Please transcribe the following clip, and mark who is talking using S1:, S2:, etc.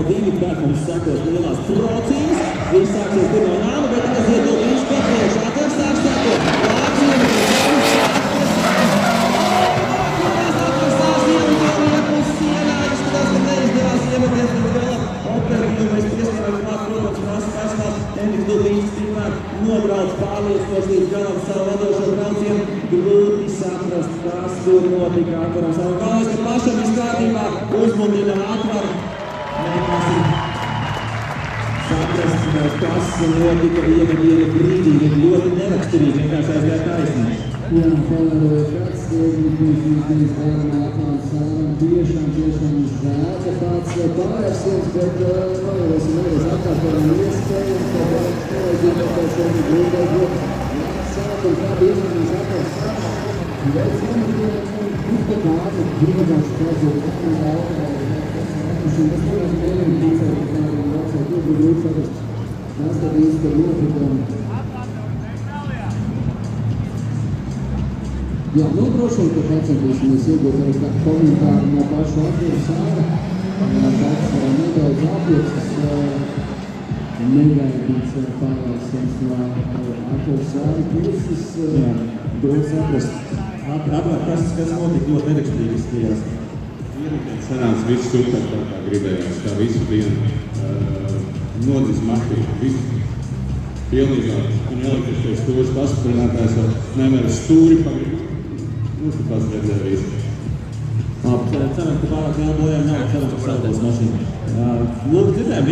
S1: 2, bet mums sekos lielās trocīs. Viss sāksies pirmo nāmu, bet aiziet no viņš papriekšā. Kas sāks sekot? Lācienu, nobrauc pārliecinoši līdz galam savu vadošo braucienu. Grūti saprast, kas tur notika. Atvaram savu galvas, ka pašam viss kārtībā uzmundrina atvaru. Mēģināsim saprast, kas notika ievadiena brīdī. Ir ļoti neraksturīgi, vienkārši aizgāja taisnība.
S2: Jā, pavērojot kāds sēdīgi pārnā atvārds sāram tiešām žēl, ka tāds pārēsies, bet varēsim atkārtojam iespējams, ka kolēģiem par šeit grūtai ļoti sāk un kādu iespējams atkārt sāk. Bet zinu, ka kādu gribēšu kazot kādā autorā. Tas nevar mēģināt tīcēt, ka kādiem vecāk ļoti grūti saprast, kas tad īsti ir notikumi. Jā, nu, droši vien, ka pacentīsimies iegūt arī kādu komentāru no pašu Arturu Sāra. Tāds nedaudz apjūks, negaidīts pārlaisums no Arturu Sāra puses.
S1: Jā, grūti saprast. Atvērt, kas notika ļoti nerakstīgi izskatījās.
S3: Sanāca viss super, kā gribējās, kā visu dienu. Nodzis mašīnu, visu. Pilnībā viņa elektriskais stūris pastiprinātājs vēl nevar stūri pagrīt. Mums tu pats redzēja visu.
S1: Labi, ceram, ka pārāk vēl bojām nav, ceram, ka saldos mašīnu. Lūk, dzirdējām,